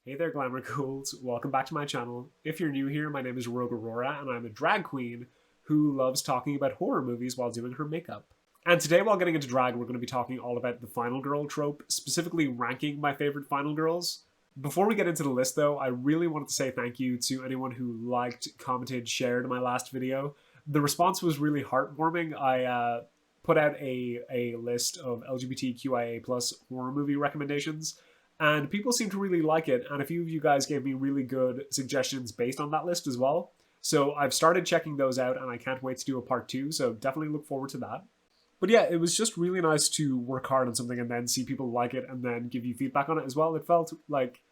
Hey there, Glamour Ghouls. Welcome back to my channel. If you're new here, my name is Aurora, and I'm a drag queen who loves talking about horror movies while doing her makeup. And today, while getting into drag, we're going to be talking all about the final girl trope, specifically ranking my favorite final girls. Before we get into the list, though, I really wanted to say thank you to anyone who liked, commented, shared my last video. The response was really heartwarming. I put out a list of LGBTQIA+ horror movie recommendations, and people seem to really like it, and a few of you guys gave me really good suggestions based on that list as well. So I've started checking those out, and I can't wait to do a part 2, so definitely look forward to that. But yeah, it was just really nice to work hard on something and then see people like it and then give you feedback on it as well. It felt like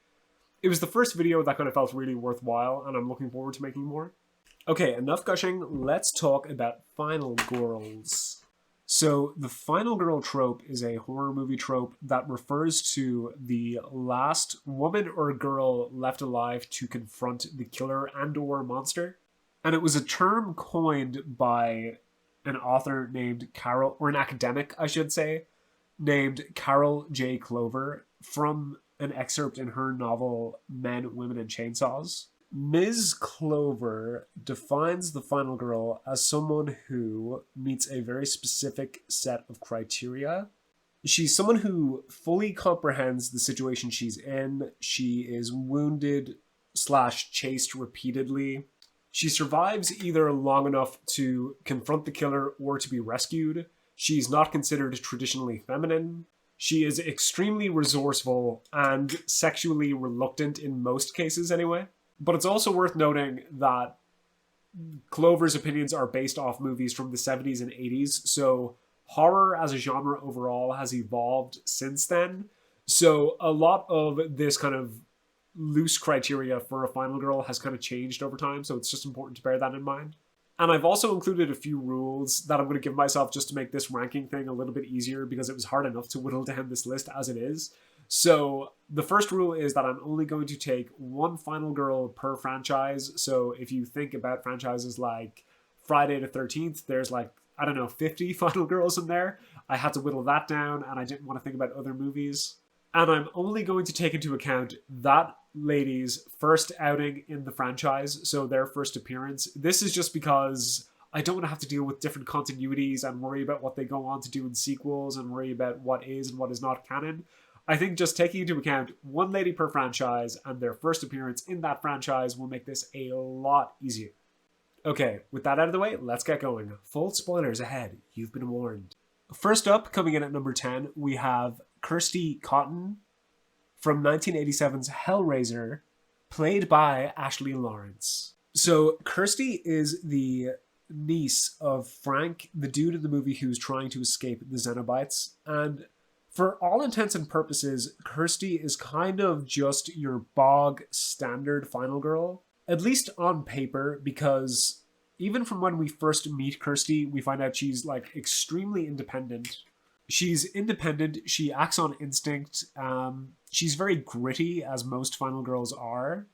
it was the first video that kind of felt really worthwhile, and I'm looking forward to making more. Okay, enough gushing, let's talk about final girls. So the final girl trope is a horror movie trope that refers to the last woman or girl left alive to confront the killer and or monster. And it was a term coined by an author named Carol, or an academic, I should say, named Carol J. Clover from an excerpt in her novel Men, Women, and Chainsaws. Ms. Clover defines the final girl as someone who meets a very specific set of criteria. She's someone who fully comprehends the situation she's in. She is wounded / chased repeatedly. She survives either long enough to confront the killer or to be rescued. She's not considered traditionally feminine. She is extremely resourceful and sexually reluctant in most cases anyway. But it's also worth noting that Clover's opinions are based off movies from the 70s and 80s, so horror as a genre overall has evolved since then. So a lot of this kind of loose criteria for a final girl has kind of changed over time, so it's just important to bear that in mind. And I've also included a few rules that I'm going to give myself just to make this ranking thing a little bit easier, because it was hard enough to whittle down this list as it is. So the first rule is that I'm only going to take one final girl per franchise. So if you think about franchises like Friday the 13th, there's like, I don't know, 50 final girls in there. I had to whittle that down, and I didn't want to think about other movies. And I'm only going to take into account that lady's first outing in the franchise, so their first appearance. This is just because I don't want to have to deal with different continuities and worry about what they go on to do in sequels and worry about what is and what is not canon. I think just taking into account one lady per franchise and their first appearance in that franchise will make this a lot easier. Okay, with that out of the way, let's get going. Full spoilers ahead, you've been warned. First up, coming in at number 10, we have Kirsty Cotton from 1987's Hellraiser, played by Ashley Lawrence. So Kirsty is the niece of Frank, the dude in the movie who's trying to escape the Xenobites, and for all intents and purposes, Kirsty is kind of just your bog standard final girl, at least on paper, because even from when we first meet Kirsty, we find out she's like extremely independent. She's independent, she acts on instinct, she's very gritty, as most final girls are.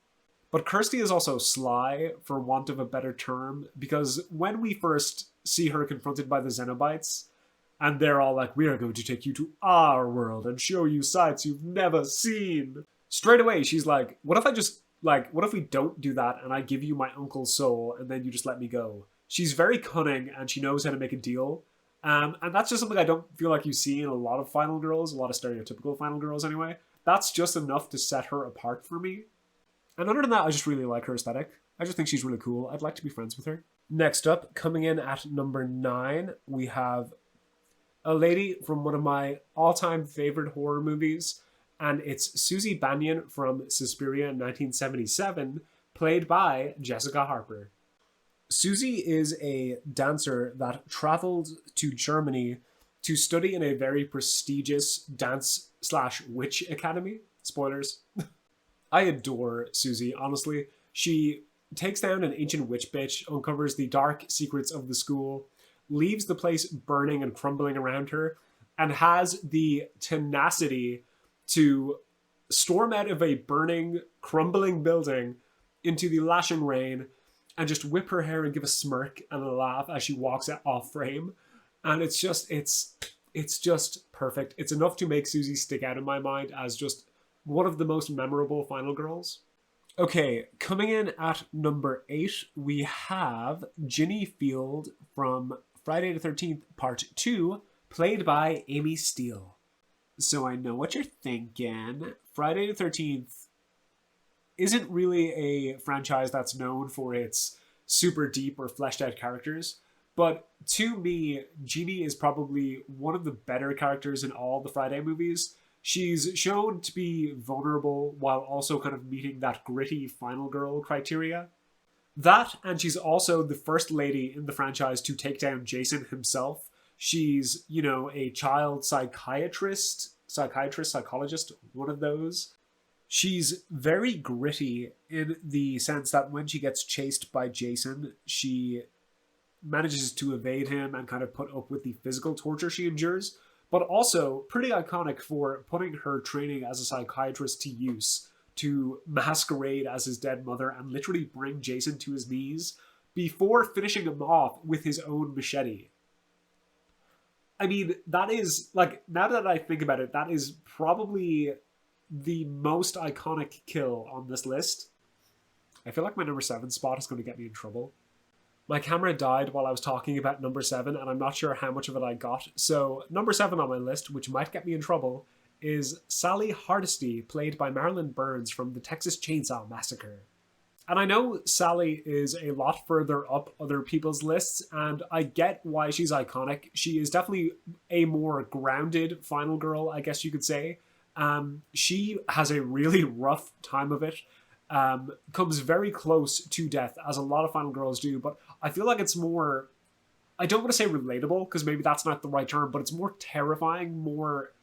But Kirsty is also sly, for want of a better term, because when we first see her confronted by the Xenobites, and they're all like, we are going to take you to our world and show you sights you've never seen. Straight away, she's like, what if we don't do that and I give you my uncle's soul and then you just let me go? She's very cunning and she knows how to make a deal. And that's just something I don't feel like you see in a lot of final girls, a lot of stereotypical final girls anyway. That's just enough to set her apart for me. And other than that, I just really like her aesthetic. I just think she's really cool. I'd like to be friends with her. Next up, coming in at number 9, we have a lady from one of my all-time favorite horror movies, and it's Susie Bannion from Suspiria in 1977, played by Jessica Harper. Susie is a dancer that traveled to Germany to study in a very prestigious dance / witch academy. Spoilers. I adore Susie, honestly. She takes down an ancient witch bitch, uncovers the dark secrets of the school, leaves the place burning and crumbling around her, and has the tenacity to storm out of a burning, crumbling building into the lashing rain and just whip her hair and give a smirk and a laugh as she walks off frame. And it's just perfect. It's enough to make Susie stick out in my mind as just one of the most memorable final girls. Okay, coming in at number 8, we have Ginny Field from Friday the 13th Part 2, played by Amy Steele. So I know what you're thinking. Friday the 13th isn't really a franchise that's known for its super deep or fleshed out characters, but to me, Genie is probably one of the better characters in all the Friday movies. She's shown to be vulnerable while also kind of meeting that gritty final girl criteria. That, and she's also the first lady in the franchise to take down Jason himself. She's, a child psychologist, one of those. She's very gritty in the sense that when she gets chased by Jason, she manages to evade him and kind of put up with the physical torture she endures, but also pretty iconic for putting her training as a psychiatrist to use to masquerade as his dead mother and literally bring Jason to his knees before finishing him off with his own machete. I mean, that is, now that I think about it, that is probably the most iconic kill on this list. I feel like my number 7 spot is going to get me in trouble. My camera died while I was talking about number 7, and I'm not sure how much of it I got. So number 7 on my list, which might get me in trouble, is Sally Hardesty, played by Marilyn Burns from the Texas Chainsaw Massacre. And I know Sally is a lot further up other people's lists, and I get why she's iconic. She is definitely a more grounded final girl, I guess you could say. She has a really rough time of it. Comes very close to death, as a lot of final girls do, but I feel like it's more, I don't want to say relatable, because maybe that's not the right term, but it's more terrifying, more,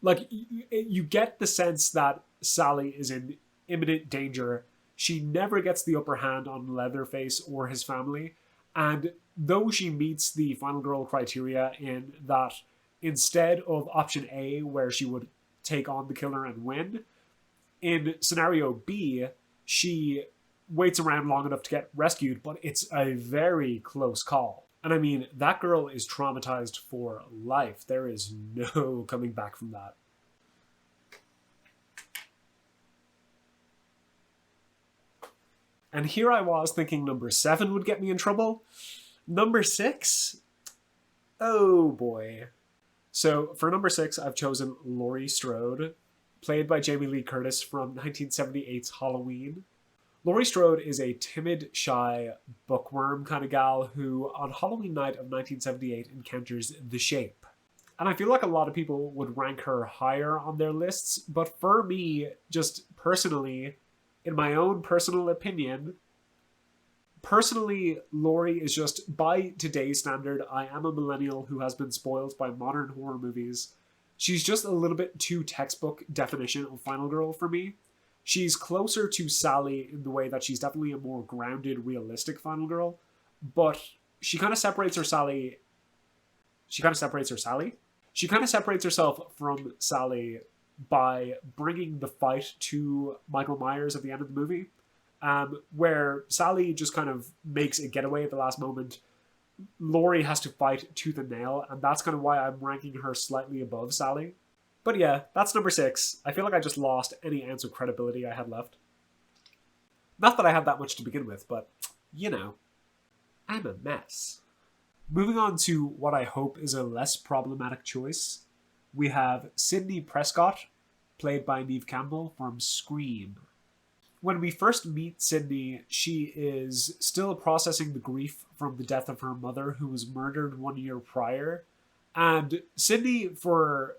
you get the sense that Sally is in imminent danger. She never gets the upper hand on Leatherface or his family, and though she meets the final girl criteria in that instead of option A, where she would take on the killer and win, in scenario B, she waits around long enough to get rescued, but it's a very close call. And I mean, that girl is traumatized for life. There is no coming back from that. And here I was thinking number 7 would get me in trouble. Number 6? Oh boy. So for number 6, I've chosen Laurie Strode, played by Jamie Lee Curtis from 1978's Halloween. Laurie Strode is a timid, shy, bookworm kind of gal who, on Halloween night of 1978, encounters the Shape. And I feel like a lot of people would rank her higher on their lists, but for me, just personally, in my own personal opinion, Laurie is just, by today's standard, I am a millennial who has been spoiled by modern horror movies. She's just a little bit too textbook definition of final girl for me. She's closer to Sally in the way that she's definitely a more grounded, realistic final girl, but she kind of separates herself from Sally by bringing the fight to Michael Myers at the end of the movie, where Sally just kind of makes a getaway at the last moment. Laurie has to fight tooth and nail, and that's kind of why I'm ranking her slightly above Sally. But yeah, that's number 6. I feel like I just lost any ounce of credibility I had left. Not that I had that much to begin with, but, I'm a mess. Moving on to what I hope is a less problematic choice, we have Sidney Prescott, played by Neve Campbell from Scream. When we first meet Sidney, she is still processing the grief from the death of her mother, who was murdered 1 year prior. And Sidney, for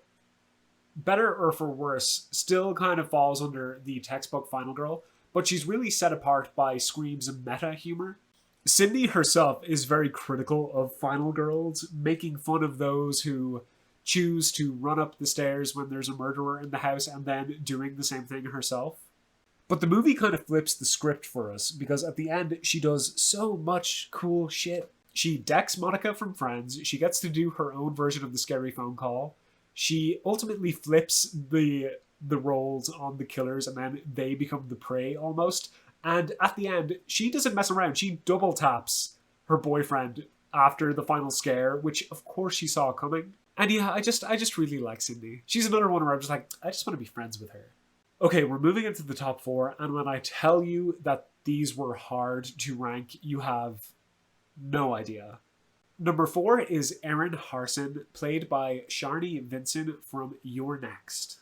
better or for worse, still kind of falls under the textbook final girl, but she's really set apart by Scream's meta humor. Sidney herself is very critical of final girls, making fun of those who choose to run up the stairs when there's a murderer in the house and then doing the same thing herself. But the movie kind of flips the script for us, because at the end she does so much cool shit. She decks Monica from Friends, she gets to do her own version of the scary phone call, she ultimately flips the roles on the killers and then they become the prey almost. And at the end, she doesn't mess around. She double taps her boyfriend after the final scare, which of course she saw coming. And yeah, I just really like Sidney. She's another one where I'm just like, I just want to be friends with her. Okay, we're moving into the top four, and when I tell you that these were hard to rank, you have no idea. Number four is Erin Harson, played by Sharni Vincent from You're Next.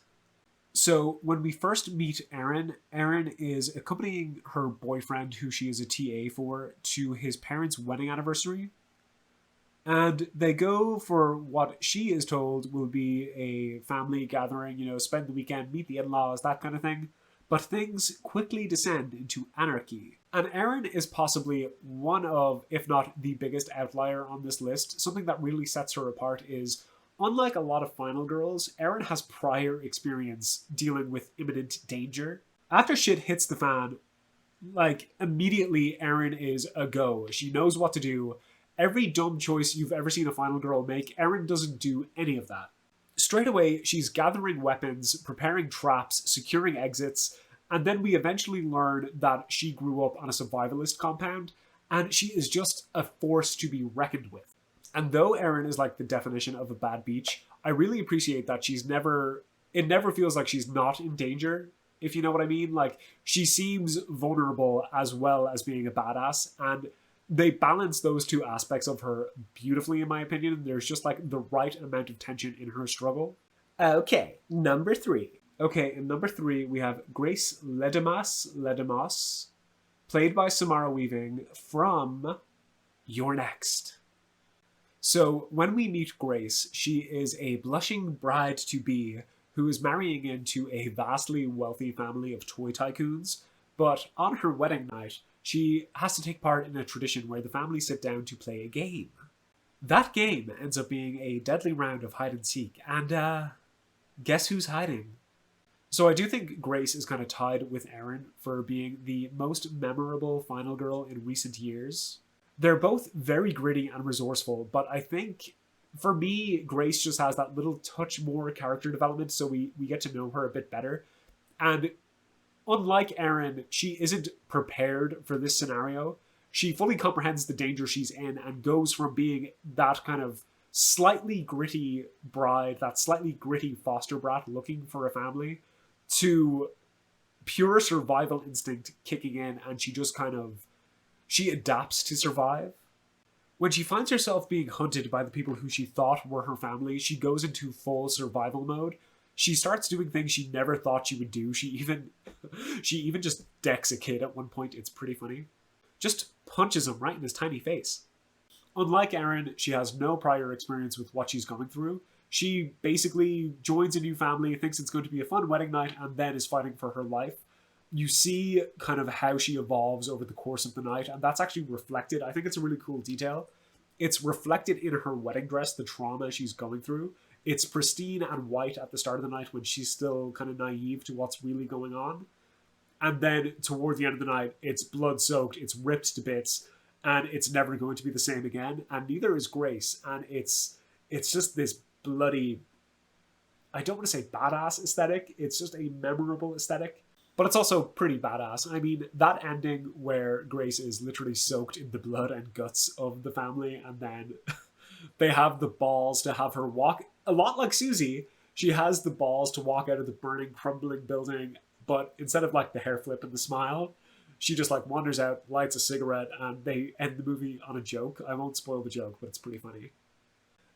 So when we first meet Erin, Erin is accompanying her boyfriend, who she is a TA for, to his parents' wedding anniversary. And they go for what she is told will be a family gathering, spend the weekend, meet the in laws, that kind of thing. But things quickly descend into anarchy. And Erin is possibly one of, if not the biggest outlier on this list. Something that really sets her apart is, unlike a lot of final girls, Erin has prior experience dealing with imminent danger. After shit hits the fan, immediately Erin is a go. She knows what to do. Every dumb choice you've ever seen a final girl make, Erin doesn't do any of that. Straight away, she's gathering weapons, preparing traps, securing exits, and then we eventually learn that she grew up on a survivalist compound, and she is just a force to be reckoned with. And though Erin is like the definition of a bad beach, I really appreciate that it never feels like she's not in danger, if you know what I mean. Like, she seems vulnerable as well as being a badass, and they balance those two aspects of her beautifully, in my opinion. There's just like the right amount of tension in her struggle. Okay, number three. Okay, in number three, we have Grace Ledemos, played by Samara Weaving from You're Next. So when we meet Grace, she is a blushing bride-to-be who is marrying into a vastly wealthy family of toy tycoons, but on her wedding night, she has to take part in a tradition where the family sit down to play a game. That game ends up being a deadly round of hide and seek, and guess who's hiding? So I do think Grace is kind of tied with Erin for being the most memorable final girl in recent years. They're both very gritty and resourceful, but I think for me, Grace just has that little touch more character development, so we get to know her a bit better. And unlike Erin, she isn't prepared for this scenario. She fully comprehends the danger she's in and goes from being that kind of slightly gritty bride, that slightly gritty foster brat looking for a family, to pure survival instinct kicking in, and she adapts to survive. When she finds herself being hunted by the people who she thought were her family, she goes into full survival mode. She starts doing things she never thought she would do. She even just decks a kid at one point. It's pretty funny. Just punches him right in his tiny face. Unlike Erin, she has no prior experience with what she's going through. She basically joins a new family, thinks it's going to be a fun wedding night, and then is fighting for her life. You see kind of how she evolves over the course of the night, and that's actually reflected. I think it's a really cool detail. It's reflected in her wedding dress, the trauma she's going through. It's pristine and white at the start of the night when she's still kind of naive to what's really going on. And then toward the end of the night, it's blood-soaked, it's ripped to bits, and it's never going to be the same again. And neither is Grace. And it's just this bloody, I don't want to say badass aesthetic. It's just a memorable aesthetic. But it's also pretty badass. I mean, that ending where Grace is literally soaked in the blood and guts of the family, and then they have the balls to have her walk, a lot like Susie, she has the balls to walk out of the burning, crumbling building, but instead of like the hair flip and the smile, she just like wanders out, lights a cigarette, and they end the movie on a joke. I won't spoil the joke, but it's pretty funny.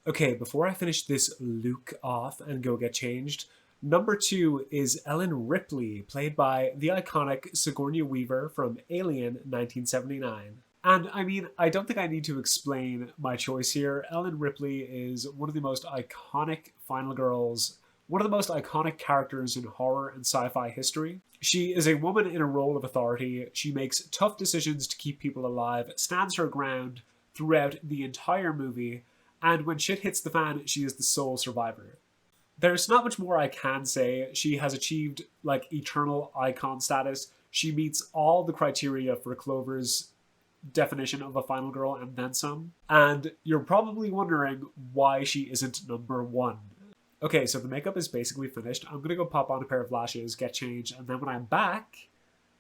Okay, before I finish this Luke off and go get changed, number two is Ellen Ripley, played by the iconic Sigourney Weaver from Alien 1979. And I mean, I don't think I need to explain my choice here. Ellen Ripley is one of the most iconic final girls, one of the most iconic characters in horror and sci-fi history. She is a woman in a role of authority. She makes tough decisions to keep people alive, stands her ground throughout the entire movie, and when shit hits the fan, she is the sole survivor. There's not much more I can say. She has achieved like eternal icon status. She meets all the criteria for Clover's definition of a final girl and then some. And you're probably wondering why she isn't number one. Okay, so the makeup is basically finished. I'm gonna go pop on a pair of lashes, get changed, and then when I'm back,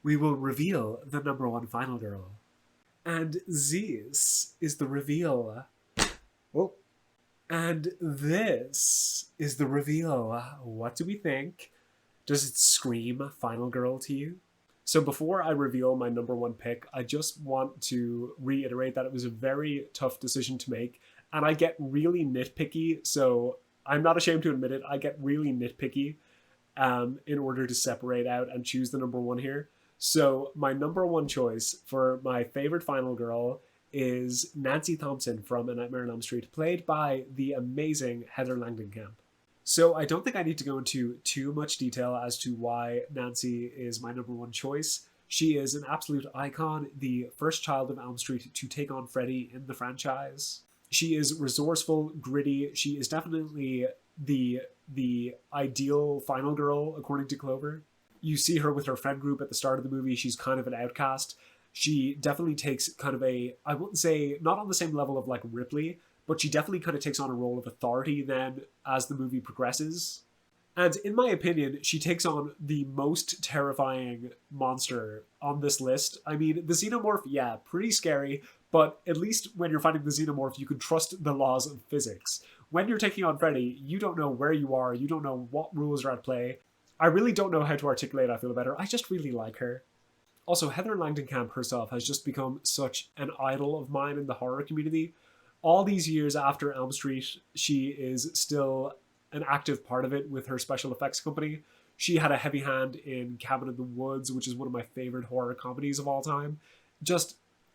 we will reveal the number one final girl. And this is the reveal. Oh. And this is the reveal. What do we think? Does it scream Final Girl to you? So before I reveal my number one pick, I just want to reiterate that it was a very tough decision to make, and I get really nitpicky, so I'm not ashamed to admit it. I get really nitpicky in order to separate out and choose the number one here. So my number one choice for my favorite Final Girl is Nancy Thompson from A Nightmare on Elm Street, played by the amazing Heather Langenkamp. So I don't think I need to go into too much detail as to why Nancy is my number one choice. She is an absolute icon, the first child of Elm Street to take on Freddy in the franchise. She is resourceful, gritty. She is definitely the ideal final girl, according to Clover. You see her with her friend group at the start of the movie. She's kind of an outcast. She definitely takes kind of a, I wouldn't say, not on the same level of like Ripley, but she definitely kind of takes on a role of authority then as the movie progresses. And in my opinion, she takes on the most terrifying monster on this list. I mean, the xenomorph, yeah, pretty scary, but at least when you're fighting the xenomorph, you can trust the laws of physics. When you're taking on Freddy, you don't know where you are, you don't know what rules are at play. I really don't know how to articulate I feel about her. I just really like her. Also, Heather Langenkamp herself has just become such an idol of mine in the horror community. All these years after Elm Street, she is still an active part of it with her special effects company. She had a heavy hand in Cabin in the Woods, which is one of my favorite horror comedies of all time.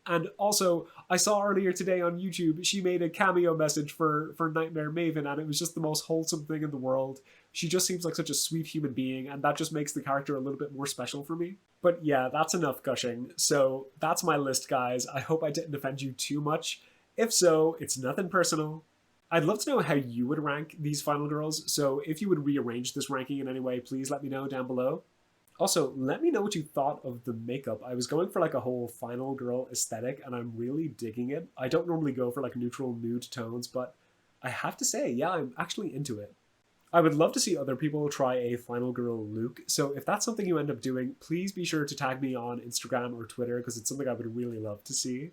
And also, I saw earlier today on YouTube, she made a cameo message for Nightmare Maven, and it was just the most wholesome thing in the world. She just seems like such a sweet human being, and that just makes the character a little bit more special for me. But yeah, that's enough gushing. So that's my list, guys. I hope I didn't offend you too much. If so, it's nothing personal. I'd love to know how you would rank these Final Girls, so if you would rearrange this ranking in any way, please let me know down below. Also, let me know what you thought of the makeup. I was going for like a whole Final Girl aesthetic, and I'm really digging it. I don't normally go for like neutral nude tones, but I have to say, yeah, I'm actually into it. I would love to see other people try a Final Girl look, so if that's something you end up doing, please be sure to tag me on Instagram or Twitter, because it's something I would really love to see.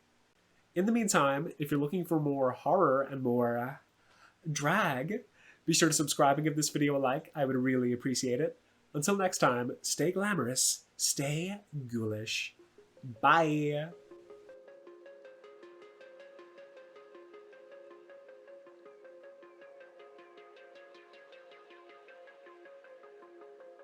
In the meantime, if you're looking for more horror and more drag, be sure to subscribe and give this video a like. I would really appreciate it. Until next time, stay glamorous, stay ghoulish. Bye!